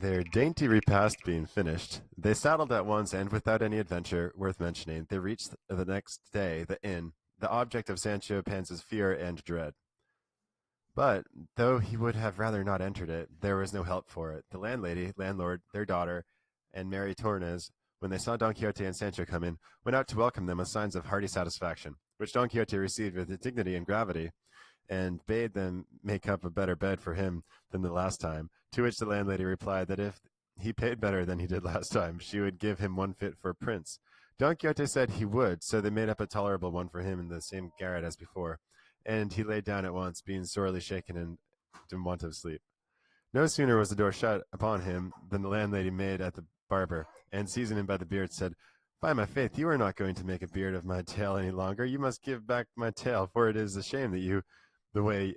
Their dainty repast being finished, they saddled at once, and without any adventure worth mentioning, they reached the next day the inn, the object of Sancho Panza's fear and dread. But, though he would have rather not entered it, there was no help for it. The landlady, landlord, their daughter, and Mary Tornes, when they saw Don Quixote and Sancho come in, went out to welcome them with signs of hearty satisfaction, which Don Quixote received with dignity and gravity, and bade them make up a better bed for him than the last time, to which the landlady replied that if he paid better than he did last time, she would give him one fit for a prince. Don Quixote said he would, so they made up a tolerable one for him in the same garret as before, and he lay down at once, being sorely shaken and in want of sleep. No sooner was the door shut upon him than the landlady made at the barber, and seizing him by the beard, said, "By my faith, you are not going to make a beard of my tail any longer. You must give back my tail, for it is a shame that you, the way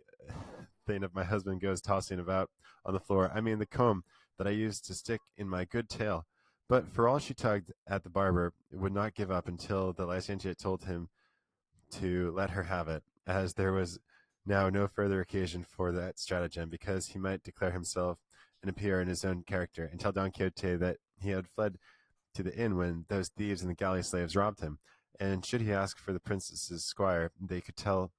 thing of my husband goes tossing about on the floor. I mean the comb that I used to stick in my good tail." But for all she tugged at the barber, would not give up until the licentiate told him to let her have it, as there was now no further occasion for that stratagem, because he might declare himself and appear in his own character, and tell Don Quixote that he had fled to the inn when those thieves and the galley slaves robbed him, and should he ask for the princess's squire, they could tell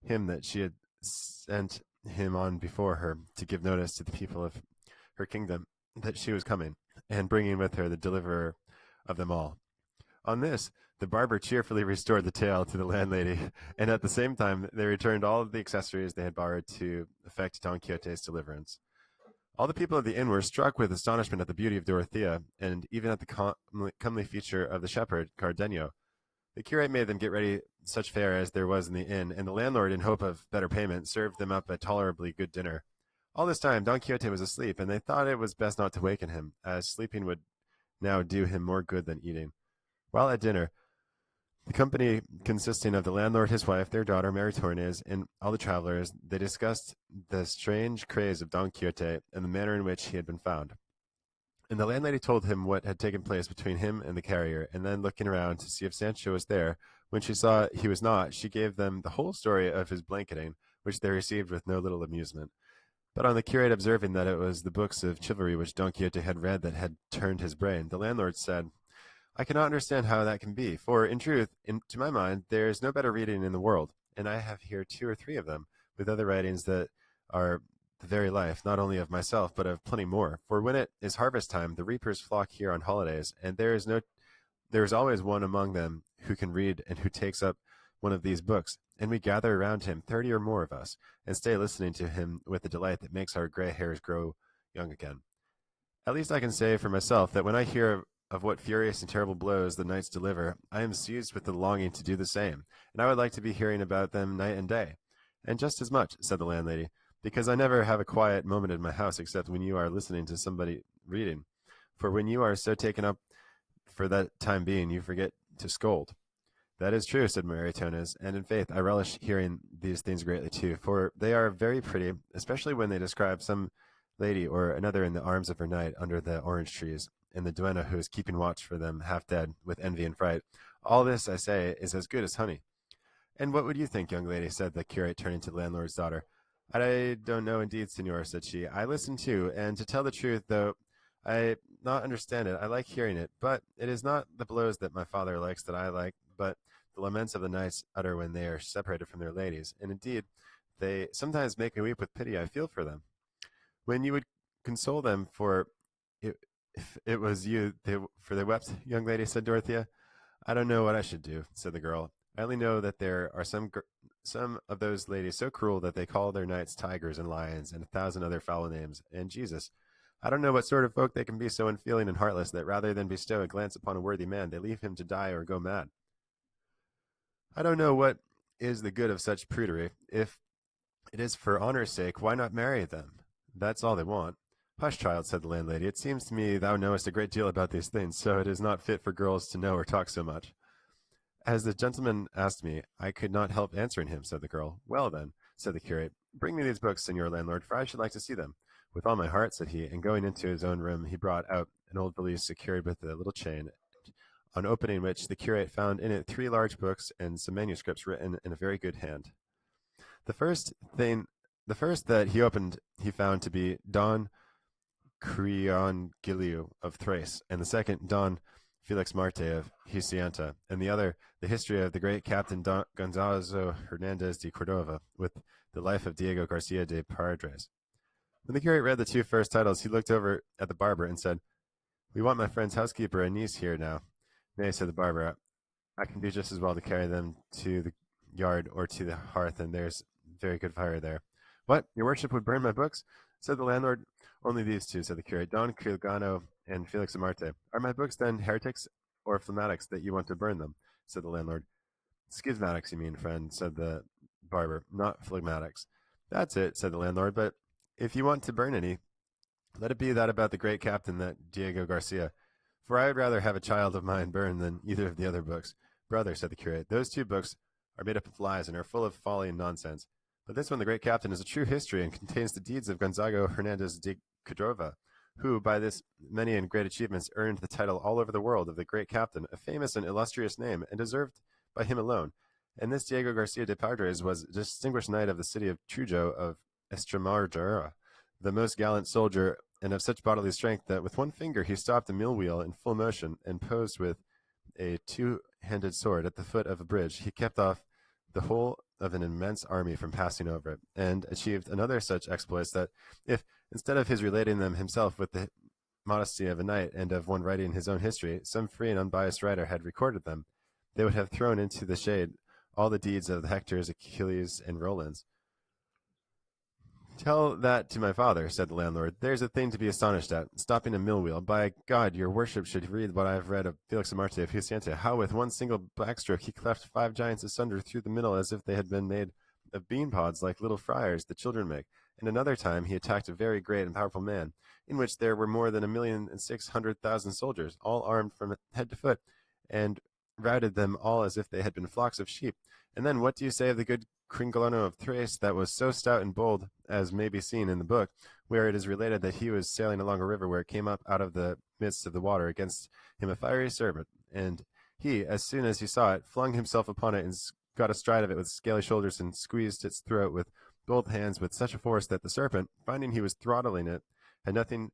him that she had sent him on before her to give notice to the people of her kingdom that she was coming, and bringing with her the deliverer of them all. On this, the barber cheerfully restored the tail to the landlady, and at the same time they returned all of the accessories they had borrowed to effect Don Quixote's deliverance. All the people of the inn were struck with astonishment at the beauty of Dorothea, and even at the comely feature of the shepherd, Cardenio. The curate made them get ready such fare as there was in the inn, and the landlord, in hope of better payment, served them up a tolerably good dinner. All this time Don Quixote was asleep, and they thought it was best not to waken him, as sleeping would now do him more good than eating. While at dinner, the company, consisting of the landlord, his wife, their daughter, Mary Tornes, and all the travelers, they discussed the strange craze of Don Quixote and the manner in which he had been found. And the landlady told him what had taken place between him and the carrier, and then looking around to see if Sancho was there, when she saw he was not, she gave them the whole story of his blanketing, which they received with no little amusement. But on the curate observing that it was the books of chivalry which Don Quixote had read that had turned his brain, the landlord said, "I cannot understand how that can be, for in truth, to my mind, there is no better reading in the world, and I have here 2 or 3 of them, with other writings that are the very life, not only of myself, but of plenty more. For when it is harvest time, the reapers flock here on holidays, and there is always one among them who can read and who takes up one of these books, and we gather around him, 30 or more of us, and stay listening to him with a delight that makes our gray hairs grow young again. At least I can say for myself that when I hear of what furious and terrible blows the knights deliver, I am seized with the longing to do the same, and I would like to be hearing about them night and day." "And just as much," said the landlady, "because I never have a quiet moment in my house except when you are listening to somebody reading, for when you are so taken up for that time being, you forget to scold." "That is true," said Mary Tones, "and in faith I relish hearing these things greatly too, for they are very pretty, especially when they describe some lady or another in the arms of her knight under the orange trees, and the duenna who is keeping watch for them, half dead with envy and fright. All this, I say, is as good as honey." "And what would you think, young lady?" said the curate, turning to the landlord's daughter. "I don't know indeed, senor," said she. "I listen too, and to tell the truth, though I not understand it, I like hearing it. But it is not the blows that my father likes that I like, but the laments of the knights utter when they are separated from their ladies, and indeed they sometimes make me weep with pity I feel for them." "When you would console them for it, if it was you, for they wept, young lady," said Dorothea. "I don't know what I should do," said the girl. "I only know that there are some of those ladies so cruel that they call their knights tigers and lions and 1,000 other foul names, and Jesus, I don't know what sort of folk they can be so unfeeling and heartless that rather than bestow a glance upon a worthy man, they leave him to die or go mad. I don't know what is the good of such prudery. If it is for honor's sake, why not marry them? That's all they want." "Hush, child," said the landlady. "It seems to me thou knowest a great deal about these things, so it is not fit for girls to know or talk so much." "As the gentleman asked me, I could not help answering him," said the girl. "Well, then," said the curate, "bring me these books, señor landlord, for I should like to see them." "With all my heart," said he, and going into his own room, he brought out an old valise secured with a little chain, on opening which the curate found in it 3 large books and some manuscripts written in a very good hand. The first that he opened he found to be Don Creongilio of Thrace, and the second Don Felix Marte of Husianta, and the other the history of the great Captain Gonzalo Hernandez de Cordova, with the life of Diego Garcia de Paredes. When the curate read the two first titles, he looked over at the barber and said, "We want my friend's housekeeper and niece here now." "Nay," said the barber, "I can do just as well to carry them to the yard or to the hearth, and there's very good fire there." "What, your worship would burn my books?" said the landlord. "Only these two," said the curate, "Don Quixote and Felix Amarte." "Are my books then heretics or phlegmatics that you want to burn them?" said the landlord. "Schismatics, you mean, friend," said the barber, "not phlegmatics." "That's it," said the landlord, "but if you want to burn any, let it be that about the great captain, that Diego Garcia, for I would rather have a child of mine burned than either of the other books." "Brother," said the curate, "those two books are made up of lies and are full of folly and nonsense. But this one, the great captain, is a true history and contains the deeds of Gonzago Hernandez de Cordova, who, by this many and great achievements, earned the title all over the world of the great captain, a famous and illustrious name, and deserved by him alone. And this Diego Garcia de Paredes was a distinguished knight of the city of Trujo of Estremadura, the most gallant soldier, and of such bodily strength that with one finger he stopped a mill wheel in full motion, and posed with a two-handed sword at the foot of a bridge. He kept off the whole of an immense army from passing over it, and achieved another such exploits that if, instead of his relating them himself with the modesty of a knight and of one writing his own history, some free and unbiased writer had recorded them, they would have thrown into the shade all the deeds of the Hectors, Achilles, and Rolands. "Tell that to my father," said the landlord. "There's a thing to be astonished at, stopping a mill wheel. By God, your worship should read what I have read of Felix Amarte of Husianta, how with one single backstroke he cleft 5 giants asunder through the middle as if they had been made of bean pods like little friars the children make. And another time he attacked a very great and powerful man, in which there were more than 1,600,000 soldiers, all armed from head to foot, and routed them all as if they had been flocks of sheep. And then what do you say of the good Cringolano of Thrace, that was so stout and bold, as may be seen in the book, where it is related that he was sailing along a river where it came up out of the midst of the water against him a fiery serpent, and he, as soon as he saw it, flung himself upon it and got astride of it with scaly shoulders and squeezed its throat with both hands with such a force that the serpent, finding he was throttling it, had nothing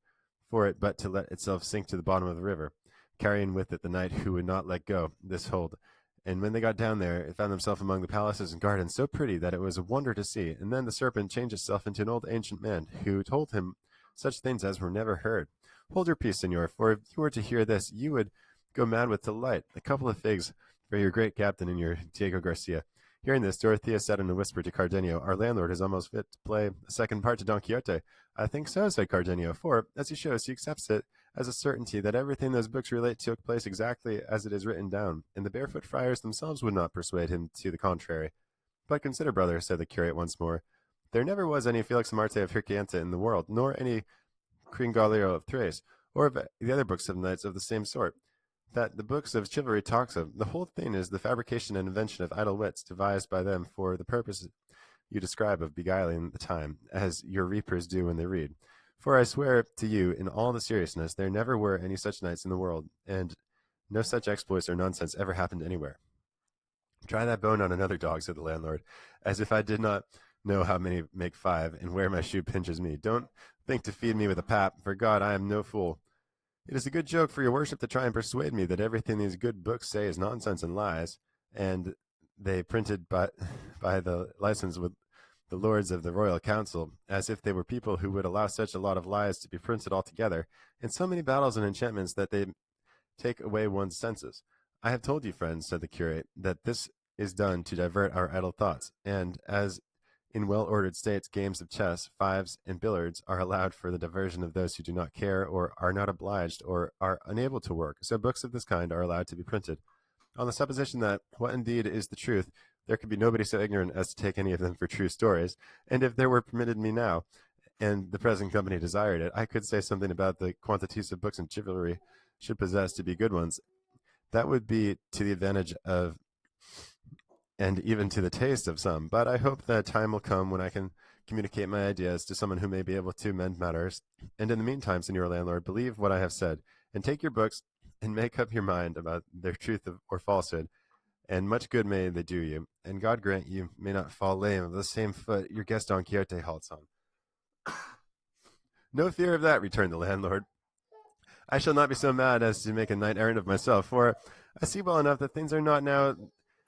for it but to let itself sink to the bottom of the river, carrying with it the knight who would not let go this hold. And when they got down there, it found themselves among the palaces and gardens so pretty that it was a wonder to see. And then the serpent changed itself into an old ancient man, who told him such things as were never heard. Hold your peace, senor, for if you were to hear this, you would go mad with delight. A couple of figs for your great captain and your Diego Garcia." Hearing this, Dorothea said in a whisper to Cardenio, "Our landlord is almost fit to play a second part to Don Quixote." "I think so," said Cardenio, "for, as he shows, he accepts it as a certainty that everything those books relate took place exactly as it is written down, and the barefoot friars themselves would not persuade him to the contrary. But consider, brother," said the curate once more, "there never was any Felix Marte of Hircianta in the world, nor any Cringolero of Thrace, or of the other books of knights of the same sort, that the books of chivalry talks of. The whole thing is the fabrication and invention of idle wits, devised by them for the purpose you describe of beguiling the time, as your reapers do when they read. For I swear to you, in all the seriousness, there never were any such knights in the world, and no such exploits or nonsense ever happened anywhere." "Try that bone on another dog," said the landlord, "as if I did not know how many make 5, and where my shoe pinches me. Don't think to feed me with a pap. For God, I am no fool. It is a good joke for your worship to try and persuade me that everything these good books say is nonsense and lies, and they printed by the license with the lords of the royal council, as if they were people who would allow such a lot of lies to be printed altogether, and so many battles and enchantments that they take away one's senses. I have told you, friends," said the curate, "that this is done to divert our idle thoughts, and as in well-ordered states games of chess, fives, and billiards are allowed for the diversion of those who do not care, or are not obliged, or are unable to work, so books of this kind are allowed to be printed. On the supposition that, what indeed is the truth, there could be nobody so ignorant as to take any of them for true stories, and if there were permitted me now, and the present company desired it, I could say something about the quantities of books and chivalry should possess to be good ones. That would be to the advantage of, and even to the taste of some, but I hope that time will come when I can communicate my ideas to someone who may be able to mend matters. And in the meantime, senor landlord, believe what I have said, and take your books and make up your mind about their truth or falsehood, and much good may they do you, and God grant you may not fall lame of the same foot your guest Don Quixote halts on." No fear of that, returned the landlord. I shall not be so mad as to make a knight errant of myself, for I see well enough that things are not now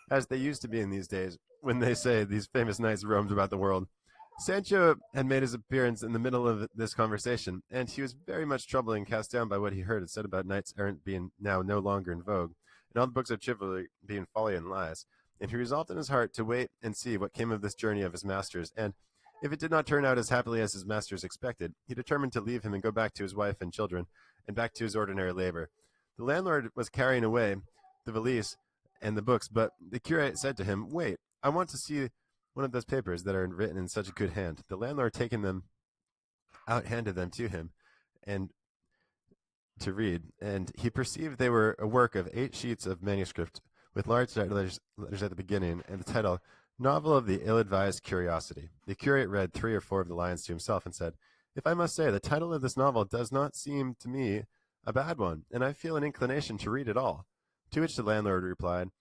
as they used to be in these days, when they say these famous knights roamed about the world. Sancho had made his appearance in the middle of this conversation, and he was very much troubled and cast down by what he heard and said about knights errant being now no longer in vogue, and all the books of chivalry being folly and lies. And he resolved in his heart to wait and see what came of this journey of his master's, and if it did not turn out as happily as his masters expected, he determined to leave him and go back to his wife and children, and back to his ordinary labor. The landlord was carrying away the valise and the books, but the curate said to him, "Wait, I want to see one of those papers that are written in such a good hand." The landlord, taking them out, handed them to him, and to read, and he perceived they were a work of 8 sheets of manuscript, with large letters at the beginning, and the title, "Novel of the Ill-Advised Curiosity." The curate read 3 or 4 of the lines to himself, and said, "If I must say, the title of this novel does not seem to me a bad one, and I feel an inclination to read it all." To which the landlord replied,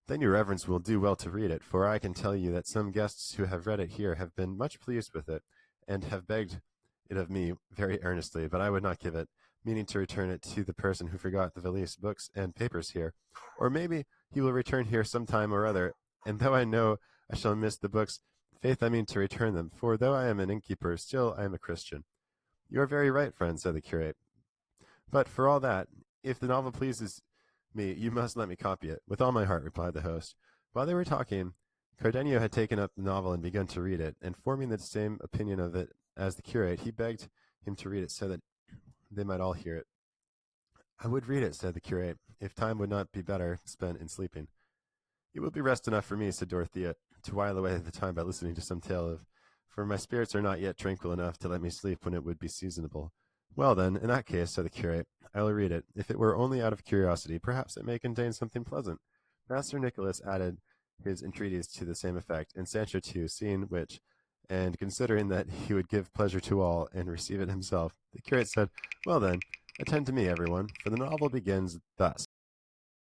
"Then your reverence will do well to read it, for I can tell you that some guests who have read it here have been much pleased with it, and have begged it of me very earnestly, but I would not give it, meaning to return it to the person who forgot the valise, books, and papers here. Or maybe he will return here some time or other, and though I know I shall miss the books, faith I mean to return them, for though I am an innkeeper, still I am a Christian." "You are very right, friend," said the curate. "But for all that, if the novel pleases me, you must let me copy it." "With all my heart," replied the host. While they were talking, Cardenio had taken up the novel and begun to read it, and forming the same opinion of it as the curate, he begged him to read it so that they might all hear it. "I would read it," said the curate, "if time would not be better spent in sleeping." "It will be rest enough for me," said Dorothea, "to while away the time by listening to some tale of, for my spirits are not yet tranquil enough to let me sleep when it would be seasonable." "Well, then, in that case," said the curate, "I will read it. If it were only out of curiosity, perhaps it may contain something pleasant." Master Nicholas added his entreaties to the same effect, and Sancho too, seeing which, and considering that he would give pleasure to all, and receive it himself, the curate said, "Well then, attend to me, everyone, for the novel begins thus.